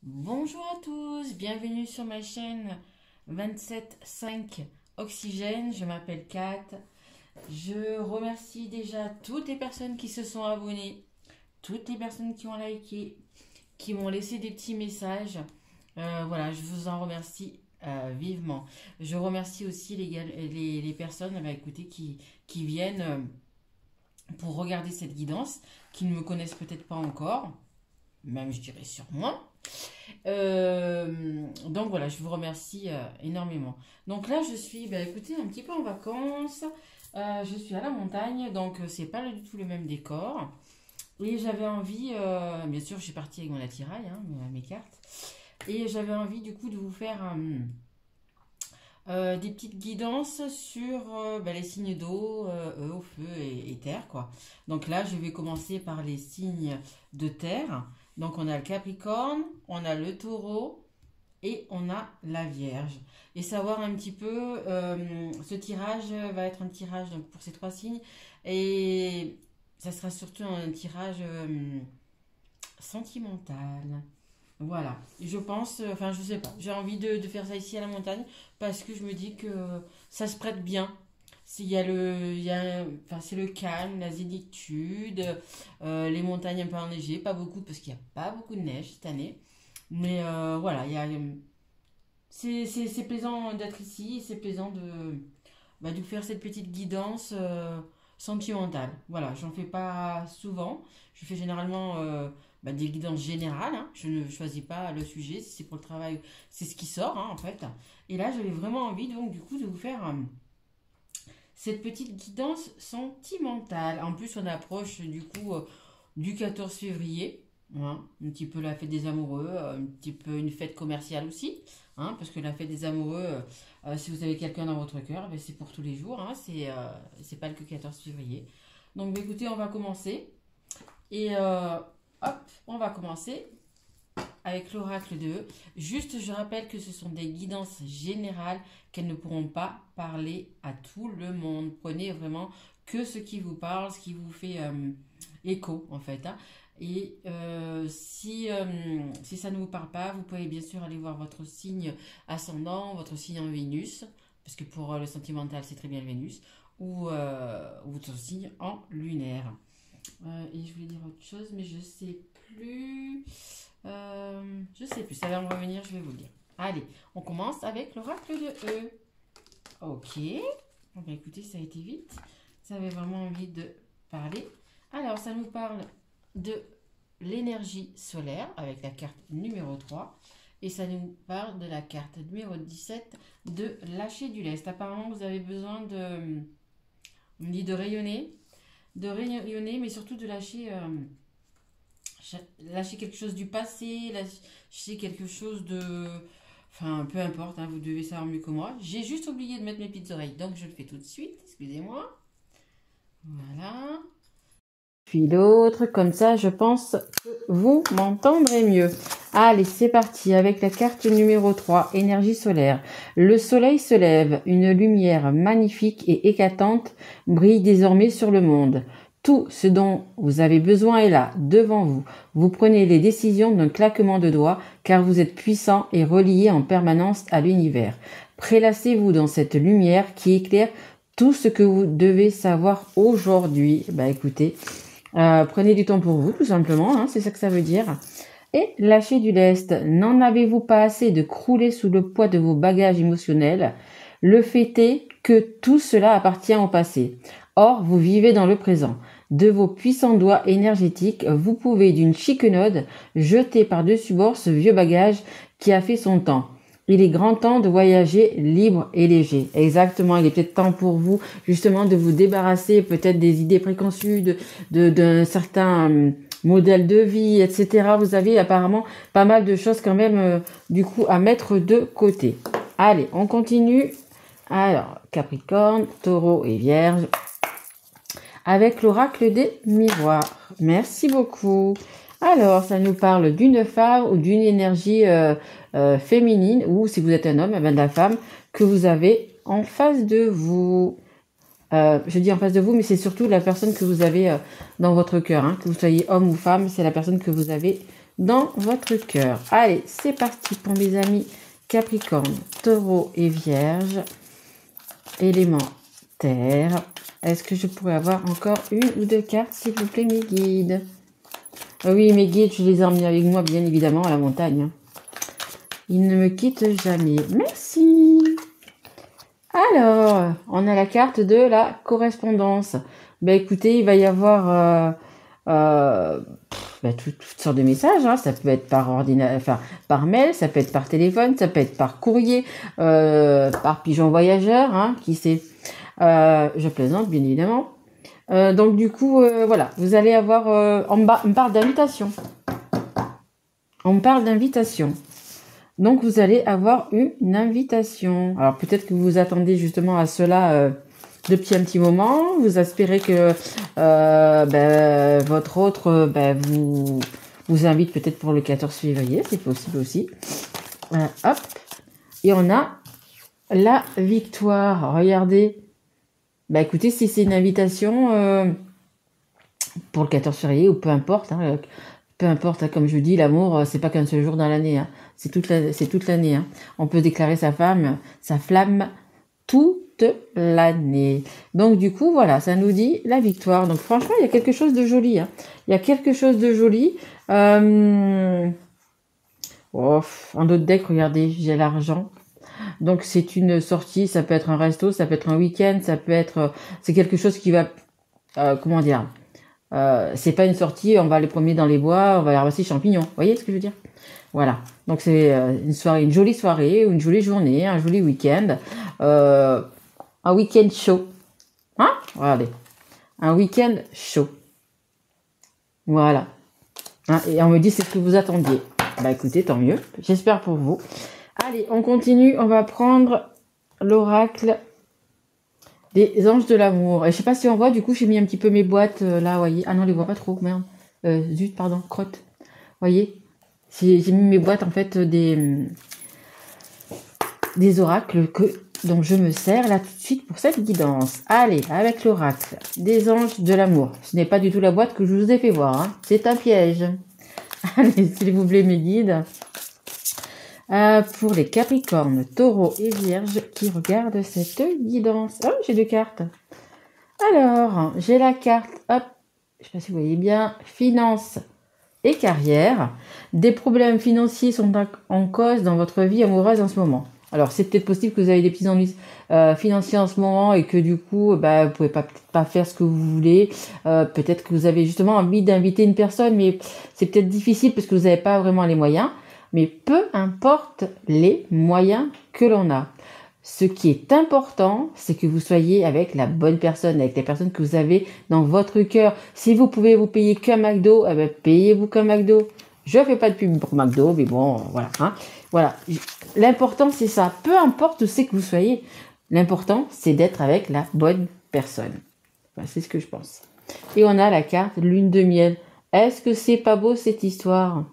Bonjour à tous, bienvenue sur ma chaîne 27.5 Oxygène. Je m'appelle Kat. Je remercie déjà toutes les personnes qui se sont abonnées, toutes les personnes qui ont liké, qui m'ont laissé des petits messages. Voilà, je vous en remercie vivement. Je remercie aussi les personnes écoutez, qui viennent pour regarder cette guidance, qui ne me connaissent peut-être pas encore, même je dirais sûrement. Donc voilà, je vous remercie énormément. Donc là, je suis, écoutez, un petit peu en vacances. Je suis à la montagne, donc c'est pas du tout le même décor. Et j'avais envie, bien sûr, je suis partie avec mon attirail, hein, mes cartes. Et j'avais envie du coup de vous faire des petites guidances sur les signes d'eau, eau, feu et terre, quoi. Donc là, je vais commencer par les signes de terre. Donc on a le Capricorne, on a le Taureau et on a la Vierge. Et savoir un petit peu, ce tirage va être un tirage donc, pour ces trois signes. Et ça sera surtout un tirage sentimental. Voilà, je pense, enfin je sais pas, j'ai envie de faire ça ici à la montagne parce que je me dis que ça se prête bien. C'est le calme, la zénitude, les montagnes un peu enneigées, pas beaucoup parce qu'il n'y a pas beaucoup de neige cette année. Mais voilà, c'est plaisant d'être ici, c'est plaisant de faire cette petite guidance sentimentale. Voilà, j'en fais pas souvent, je fais généralement des guidances générales, hein. Je ne choisis pas le sujet, si c'est pour le travail, c'est ce qui sort hein, en fait. Et là, j'avais vraiment envie donc du coup de vous faire cette petite guidance sentimentale. En plus, on approche du coup du 14 février, hein, un petit peu la fête des amoureux, un petit peu une fête commerciale aussi, hein, parce que la fête des amoureux, si vous avez quelqu'un dans votre cœur, c'est pour tous les jours, hein, c'est pas le que 14 février. Donc écoutez, on va commencer. Et hop, on va commencer avec l'oracle de E. Juste, je rappelle que ce sont des guidances générales, qu'elles ne pourront pas parler à tout le monde. Prenez vraiment que ce qui vous parle, ce qui vous fait écho, en fait. Hein. Et si ça ne vous parle pas, vous pouvez bien sûr aller voir votre signe ascendant, votre signe en Vénus, parce que pour le sentimental, c'est très bien le Vénus, ou votre signe en lunaire. Et je voulais dire autre chose, mais je sais plus. Je sais plus, ça va me revenir, je vais vous le dire. Allez, on commence avec l'oracle de E. Ok. Bon, écoutez, ça a été vite. Ça avait vraiment envie de parler. Alors, ça nous parle de l'énergie solaire avec la carte numéro 3. Et ça nous parle de la carte numéro 17 de lâcher du lest. Apparemment, vous avez besoin on me dit de rayonner, mais surtout de lâcher quelque chose du passé, lâcher quelque chose de... Enfin, peu importe, hein, vous devez savoir mieux que moi. J'ai juste oublié de mettre mes petites oreilles, donc je le fais tout de suite, excusez-moi. Voilà. Puis l'autre, comme ça, je pense que vous m'entendrez mieux. Allez, c'est parti avec la carte numéro 3, énergie solaire. Le soleil se lève, une lumière magnifique et éclatante brille désormais sur le monde. Tout ce dont vous avez besoin est là, devant vous. Vous prenez les décisions d'un claquement de doigts, car vous êtes puissant et relié en permanence à l'univers. Prélassez-vous dans cette lumière qui éclaire tout ce que vous devez savoir aujourd'hui. Écoutez, prenez du temps pour vous, tout simplement, hein, c'est ça que ça veut dire. Et lâchez du lest. N'en avez-vous pas assez de crouler sous le poids de vos bagages émotionnels? Le fait est que tout cela appartient au passé. Or, vous vivez dans le présent. De vos puissants doigts énergétiques, vous pouvez d'une chiquenaude jeter par-dessus bord ce vieux bagage qui a fait son temps. Il est grand temps de voyager libre et léger. Exactement, il est peut-être temps pour vous justement de vous débarrasser peut-être des idées préconçues, d'un certain modèle de vie, etc. Vous avez apparemment pas mal de choses quand même du coup à mettre de côté. Allez, on continue. Alors, Capricorne, Taureau et Vierge avec l'oracle des miroirs. Merci beaucoup. Alors, ça nous parle d'une femme ou d'une énergie féminine, ou si vous êtes un homme, de la femme que vous avez en face de vous. Je dis en face de vous, mais c'est surtout la personne que vous avez dans votre cœur. Hein. Que vous soyez homme ou femme, c'est la personne que vous avez dans votre cœur. Allez, c'est parti pour mes amis Capricorne, Taureau et Vierge. Élément terre. Est-ce que je pourrais avoir encore une ou deux cartes, s'il vous plaît, mes guides? Oui, mes guides, je les ai emmenés avec moi, bien évidemment, à la montagne. Ils ne me quittent jamais. Merci. Alors, on a la carte de la correspondance. Ben, écoutez, il va y avoir toutes sortes de messages. Hein. Ça peut être par ordinateur, par mail, ça peut être par téléphone, ça peut être par courrier, par pigeon voyageur, hein, qui sait. Je plaisante, bien évidemment. Donc, du coup, voilà, vous allez avoir... on parle d'invitation. On parle d'invitation. Donc, vous allez avoir une invitation. Alors, peut-être que vous attendez justement à cela depuis un petit moment. Vous espérez que votre autre vous invite peut-être pour le 14 février. C'est possible aussi. Hop. Et on a la victoire. Regardez. Bah, écoutez, si c'est une invitation pour le 14 février ou peu importe, hein, peu importe, hein, comme je dis, l'amour, c'est pas qu'un seul jour dans l'année. Hein. C'est toute l'année. Hein. On peut déclarer sa flamme toute l'année. Donc, du coup, voilà, ça nous dit la victoire. Donc, franchement, il y a quelque chose de joli. Hein. Il y a quelque chose de joli. En d'autres decks, regardez, j'ai l'argent. Donc, c'est une sortie. Ça peut être un resto, ça peut être un week-end, ça peut être... c'est quelque chose qui va... comment dire c'est pas une sortie, on va aller promener dans les bois, on va aller ramasser des champignons. Vous voyez ce que je veux dire? Voilà. Donc, c'est une soirée, une jolie soirée, une jolie journée, un joli week-end. Un week-end chaud. Hein? Regardez. Un week-end chaud. Voilà. Hein? Et on me dit c'est ce que vous attendiez. Bah écoutez, tant mieux. J'espère pour vous. Allez, on continue. On va prendre l'oracle des anges de l'amour. Et je sais pas si on voit, du coup, j'ai mis un petit peu mes boîtes là, vous voyez. Ah non, on les voit pas trop, merde. Zut, pardon, crotte. Vous voyez? J'ai mis mes boîtes, en fait, des oracles dont je me sers là tout de suite pour cette guidance. Allez, avec l'oracle des anges de l'amour. Ce n'est pas du tout la boîte que je vous ai fait voir. Hein. C'est un piège. Allez, s'il vous plaît, mes guides. Pour les Capricornes, Taureaux et Vierges qui regardent cette guidance. Oh, j'ai deux cartes. Alors, j'ai la carte, hop, je ne sais pas si vous voyez bien, finance et carrière. Des problèmes financiers sont en cause dans votre vie amoureuse en ce moment. Alors, c'est peut-être possible que vous avez des petits ennuis financiers en ce moment et que du coup, vous ne pouvez pas faire ce que vous voulez. Peut-être que vous avez justement envie d'inviter une personne, mais c'est peut-être difficile parce que vous n'avez pas vraiment les moyens. Mais peu importe les moyens que l'on a. Ce qui est important, c'est que vous soyez avec la bonne personne, avec les personnes que vous avez dans votre cœur. Si vous pouvez vous payer qu'un McDo, payez-vous qu'un McDo. Je ne fais pas de pub pour McDo, mais bon, voilà. Hein. Voilà. L'important, c'est ça. Peu importe où c'est que vous soyez, l'important, c'est d'être avec la bonne personne. Voilà, c'est ce que je pense. Et on a la carte lune de miel. Est-ce que c'est pas beau cette histoire ?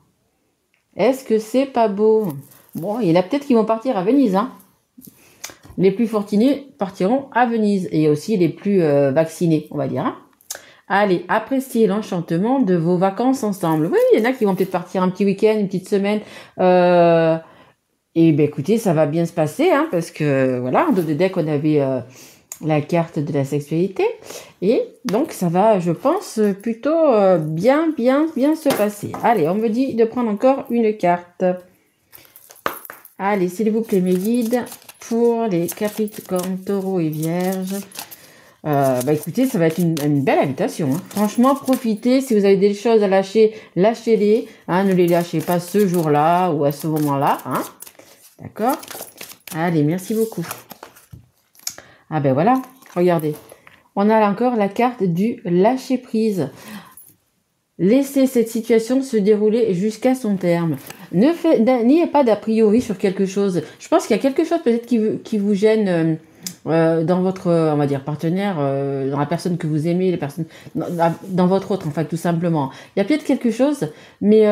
Est-ce que c'est pas beau? Bon, il y en a peut-être qui vont partir à Venise. Hein. Les plus fortunés partiront à Venise. Et aussi les plus vaccinés, on va dire. Hein. Allez, appréciez l'enchantement de vos vacances ensemble. Oui, il y en a qui vont peut-être partir un petit week-end, une petite semaine. Et bien, écoutez, ça va bien se passer. Hein, parce que, voilà, en dos de deck, on avait... la carte de la sexualité et donc ça va, je pense, plutôt bien se passer. Allez, on me dit de prendre encore une carte. Allez, s'il vous plaît, mes guides, pour les Capricornes, Taureaux et Vierges. Écoutez, ça va être une belle invitation. Hein. Franchement, profitez. Si vous avez des choses à lâcher, lâchez-les. Hein, ne les lâchez pas ce jour-là ou à ce moment-là. Hein. D'accord? Allez, merci beaucoup. Ah ben voilà, regardez. On a encore la carte du lâcher-prise. Laissez cette situation se dérouler jusqu'à son terme. N'ayez pas d'a priori sur quelque chose. Je pense qu'il y a quelque chose peut-être qui vous gêne dans votre, on va dire, partenaire, dans la personne que vous aimez, les personnes, dans votre autre, en fait, tout simplement. Il y a peut-être quelque chose, mais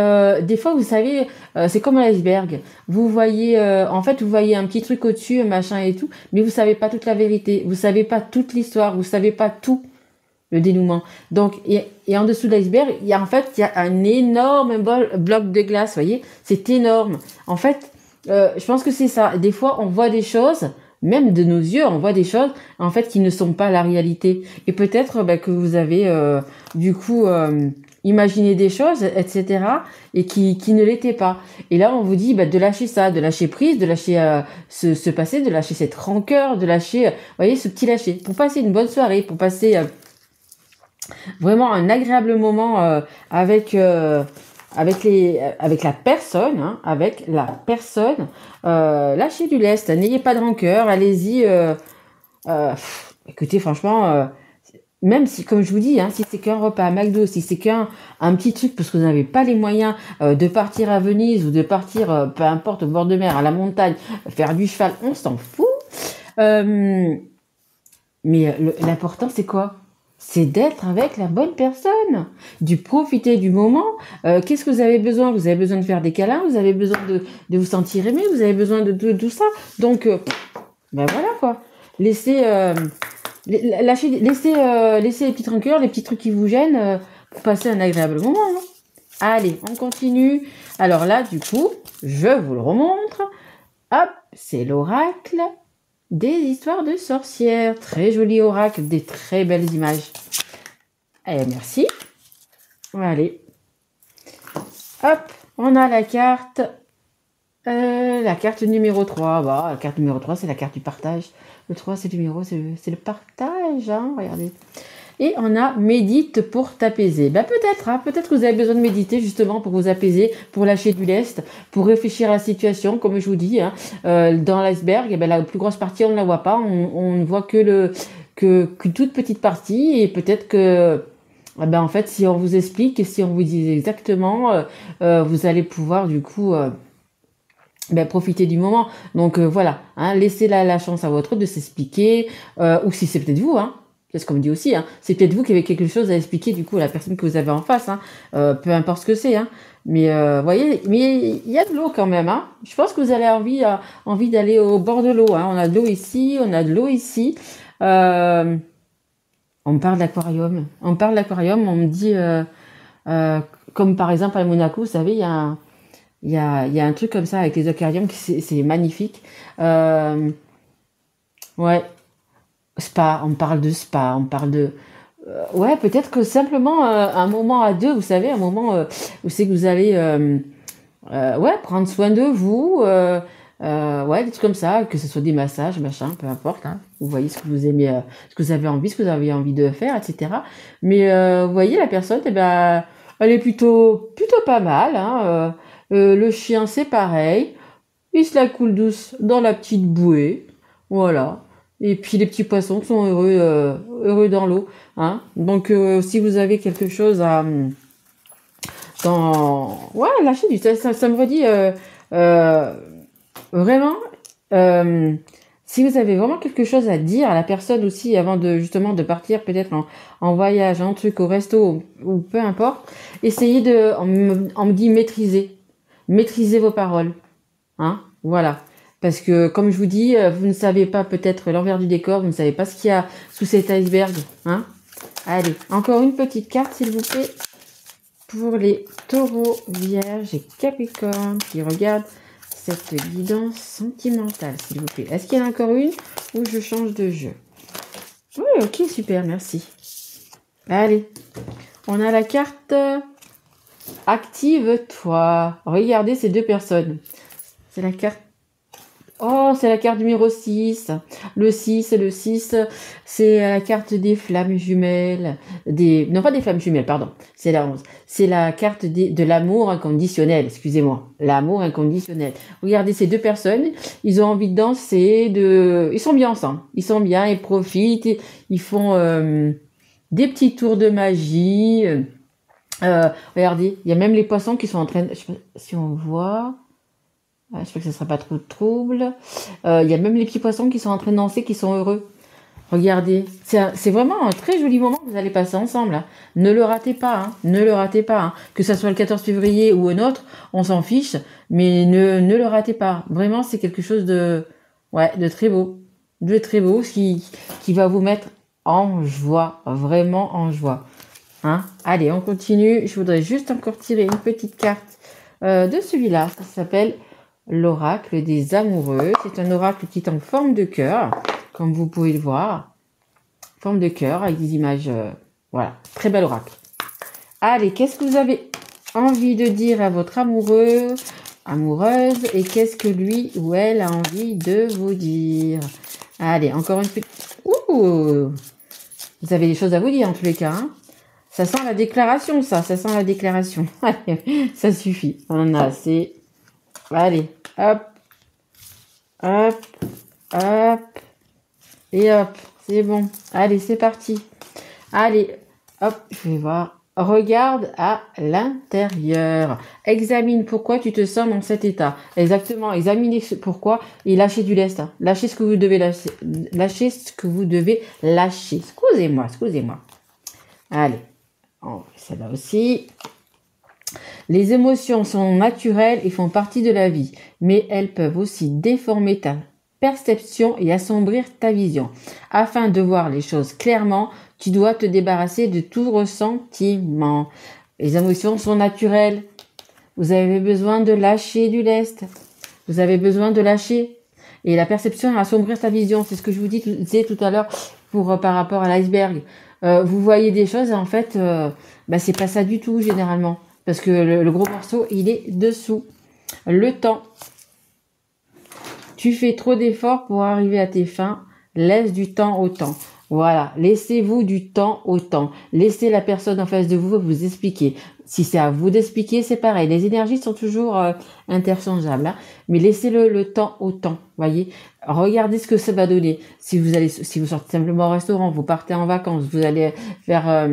des fois, vous savez, c'est comme un iceberg. Vous voyez, en fait, vous voyez un petit truc au-dessus, un machin et tout, mais vous savez pas toute la vérité. Vous savez pas toute l'histoire. Vous savez pas tout. le dénouement. Donc, et en dessous de l'iceberg, il y a un énorme bloc de glace, vous voyez, c'est énorme. En fait, je pense que c'est ça. Des fois, on voit des choses, même de nos yeux, on voit des choses, en fait, qui ne sont pas la réalité. Et peut-être que vous avez, du coup, imaginé des choses, etc., et qui ne l'étaient pas. Et là, on vous dit de lâcher ça, de lâcher prise, de lâcher ce passé, de lâcher cette rancœur, de lâcher, vous voyez, ce petit lâcher, pour passer une bonne soirée, pour passer vraiment un agréable moment avec la personne, hein, lâchez du lest, n'ayez pas de rancœur, allez-y. Écoutez, franchement, même si, comme je vous dis, hein, si c'est qu'un repas à McDo, si c'est qu'un petit truc parce que vous n'avez pas les moyens de partir à Venise ou de partir, peu importe, au bord de mer, à la montagne, faire du cheval, on s'en fout. Mais l'important, c'est quoi? C'est d'être avec la bonne personne, de profiter du moment. Qu'est-ce que vous avez besoin? Vous avez besoin de faire des câlins, vous avez besoin de vous sentir aimé, vous avez besoin de tout ça. Donc, voilà quoi. Laissez les petites rancœurs, les petits trucs qui vous gênent pour passer un agréable moment. Hein. Allez, on continue. Alors là, du coup, je vous le remontre. Hop, c'est l'oracle des histoires de sorcières. Très joli oracle, des très belles images. Allez, merci. Allez. Hop, on a la carte numéro 3. Bah, la carte numéro 3, c'est la carte du partage. Le 3, c'est le partage. Hein, regardez. Et on a médite pour t'apaiser. Peut-être que vous avez besoin de méditer justement pour vous apaiser, pour lâcher du lest, pour réfléchir à la situation. Comme je vous dis, hein, dans l'iceberg, la plus grosse partie, on ne la voit pas. On ne voit qu'une toute petite partie. Et peut-être que, en fait, si on vous explique et si on vous dit exactement, vous allez pouvoir du coup profiter du moment. Donc voilà, hein, laissez la chance à votre autre de s'expliquer. Ou si c'est peut-être vous, hein. C'est ce qu'on me dit aussi, hein. C'est peut-être vous qui avez quelque chose à expliquer du coup à la personne que vous avez en face, hein. Peu importe ce que c'est, hein. Mais voyez, mais il y a de l'eau quand même, hein. Je pense que vous avez envie d'aller au bord de l'eau, hein. On a de l'eau ici, on a de l'eau ici. On me parle d'aquarium. On me dit, comme par exemple à Monaco, vous savez, il y a un truc comme ça avec les aquariums, c'est magnifique. Ouais. Spa, on parle de spa, on parle de... ouais, peut-être que simplement un moment à deux, vous savez, un moment où c'est que vous allez prendre soin de vous, des trucs comme ça, que ce soit des massages, machin, peu importe, hein. Vous voyez ce que vous aimez, ce que vous avez envie de faire, etc. Mais vous voyez, la personne, elle est plutôt pas mal, hein. Le chien, c'est pareil, il se la coule douce dans la petite bouée, voilà. Et puis les petits poissons sont heureux dans l'eau. Hein. Donc si vous avez quelque chose à... lâchez du... Ça me redit vraiment... si vous avez vraiment quelque chose à dire à la personne aussi avant justement de partir peut-être en voyage, en truc, au resto ou peu importe, essayez on me dit maîtriser. Maîtrisez vos paroles. Hein. Voilà. Parce que, comme je vous dis, vous ne savez pas peut-être l'envers du décor, vous ne savez pas ce qu'il y a sous cet iceberg. Hein. Allez, encore une petite carte, s'il vous plaît, pour les taureaux, vierges et capricornes qui regardent cette guidance sentimentale, s'il vous plaît. Est-ce qu'il y en a encore une ou je change de jeu? Oui, ok, super, merci. Allez, on a la carte Active-toi. Regardez ces deux personnes. C'est la carte... Oh, c'est la carte numéro 6. Le 6, c'est la carte des flammes jumelles. Non, pas des flammes jumelles, pardon. C'est la 11. C'est la carte de l'amour inconditionnel, excusez-moi. L'amour inconditionnel. Regardez ces deux personnes, ils ont envie de danser, ils sont bien ensemble. Ils sont bien, ils profitent, ils font des petits tours de magie. Regardez, il y a même les poissons qui sont en train de... Je sais pas si on voit... J'espère que ce ne sera pas trop de trouble. Il y a même les petits poissons qui sont en train de danser, qui sont heureux. Regardez, c'est vraiment un très joli moment que vous allez passer ensemble. Hein. Ne le ratez pas, hein. Ne le ratez pas. Hein. Que ce soit le 14 février ou un autre, on s'en fiche, mais ne le ratez pas. Vraiment, c'est quelque chose de très beau. De très beau, qui va vous mettre en joie, vraiment en joie. Hein? Allez, on continue. Je voudrais juste encore tirer une petite carte de celui-là. Ça s'appelle l'oracle des amoureux. C'est un oracle qui est en forme de cœur, comme vous pouvez le voir. Forme de cœur avec des images. Voilà, très bel oracle. Allez, qu'est-ce que vous avez envie de dire à votre amoureux, amoureuse, et qu'est-ce que lui ou elle a envie de vous dire? Allez, encore une petite... Ouh, vous avez des choses à vous dire en tous les cas. Hein, ça sent la déclaration, ça sent la déclaration. Allez, ça suffit, on en a assez. Allez, hop, hop, hop, et hop, c'est bon. Allez, c'est parti. Allez, hop, je vais voir. Regarde à l'intérieur. Examine pourquoi tu te sens dans cet état. Exactement, examinez pourquoi et lâchez du lest. Hein. Lâchez ce que vous devez lâcher. Lâchez ce que vous devez lâcher. Excusez-moi, excusez-moi. Allez, celle-là aussi. Les émotions sont naturelles et font partie de la vie, mais elles peuvent aussi déformer ta perception et assombrir ta vision. Afin de voir les choses clairement, tu dois te débarrasser de tout ressentiment. Les émotions sont naturelles. Vous avez besoin de lâcher du lest. Vous avez besoin de lâcher. Et la perception assombrir ta vision. C'est ce que je vous disais tout à l'heure par rapport à l'iceberg. Vous voyez des choses et en fait, c'est pas ça du tout généralement. Parce que le gros morceau, il est dessous. Le temps. Tu fais trop d'efforts pour arriver à tes fins. Laisse du temps au temps. Voilà, laissez-vous du temps au temps. Laissez la personne en face de vous expliquer. Si c'est à vous d'expliquer, c'est pareil. Les énergies sont toujours interchangeables. Hein, mais laissez le temps au temps. Voyez, regardez ce que ça va donner. Si vous sortez simplement au restaurant, vous partez en vacances, vous allez faire,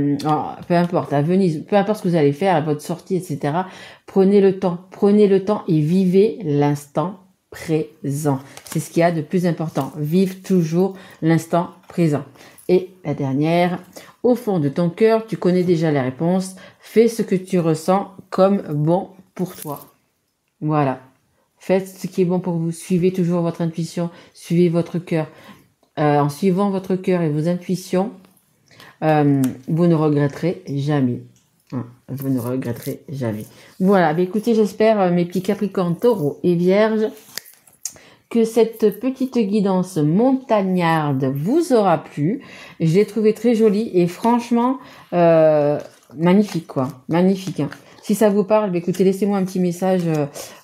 peu importe, à Venise, peu importe ce que vous allez faire, à votre sortie, etc. Prenez le temps et vivez l'instant présent. C'est ce qu'il y a de plus important. Vive toujours l'instant présent. Et la dernière, au fond de ton cœur, tu connais déjà la réponse. Fais ce que tu ressens comme bon pour toi. Voilà. Faites ce qui est bon pour vous. Suivez toujours votre intuition. Suivez votre cœur. En suivant votre cœur et vos intuitions, vous ne regretterez jamais. Vous ne regretterez jamais. Voilà. Écoutez, j'espère, mes petits Capricornes, Taureaux et Vierges, que cette petite guidance montagnarde vous aura plu. Je l'ai trouvé très jolie et franchement magnifique, quoi. Magnifique. Hein. Si ça vous parle, écoutez, laissez-moi un petit message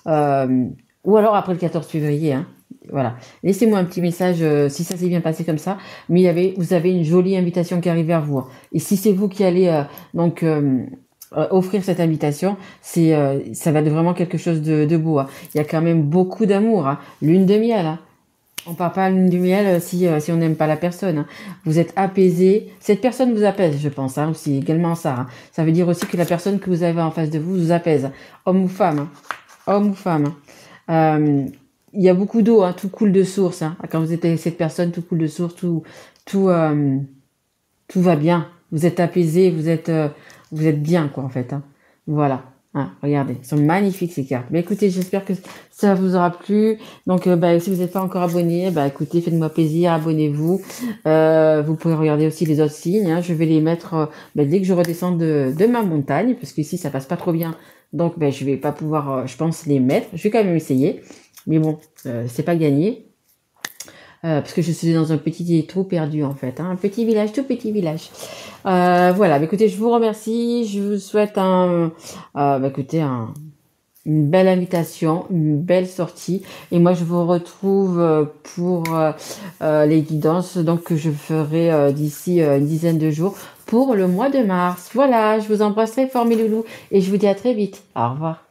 ou alors après le 14 février. Hein. Voilà. Laissez-moi un petit message si ça s'est bien passé comme ça. Mais vous avez une jolie invitation qui arrive vers vous. Hein. Et si c'est vous qui allez offrir cette invitation, ça va être vraiment quelque chose de beau. Hein. Il y a quand même beaucoup d'amour. Hein. Lune de miel. Hein. On ne parle pas lune de miel si on n'aime pas la personne. Hein. Vous êtes apaisé. Cette personne vous apaise, je pense. Hein, aussi également ça. Hein. Ça veut dire aussi que la personne que vous avez en face de vous apaise. Homme ou femme. Hein. Homme ou femme. Hein. Il y a beaucoup d'eau. Hein. Tout coule de source. Hein. Quand vous êtes avec cette personne, tout coule de source. Tout va bien. Vous êtes apaisé. Vous êtes bien, quoi, en fait. Hein. Voilà. Hein, regardez, elles sont magnifiques, ces cartes. Mais écoutez, j'espère que ça vous aura plu. Donc, si vous n'êtes pas encore abonné, écoutez, faites-moi plaisir, abonnez-vous. Vous pouvez regarder aussi les autres signes. Hein. Je vais les mettre dès que je redescends de ma montagne, parce qu'ici, ça passe pas trop bien. Donc, je vais pas pouvoir, je pense, les mettre. Je vais quand même essayer. Mais bon, c'est pas gagné. Parce que je suis dans un petit trou perdu en fait, hein, un petit village, tout petit village. Voilà, écoutez, je vous remercie, je vous souhaite une belle invitation, une belle sortie. Et moi, je vous retrouve pour les guidances donc, que je ferai d'ici une dizaine de jours pour le mois de mars. Voilà, je vous embrasse très fort mes loulous et je vous dis à très vite. Au revoir.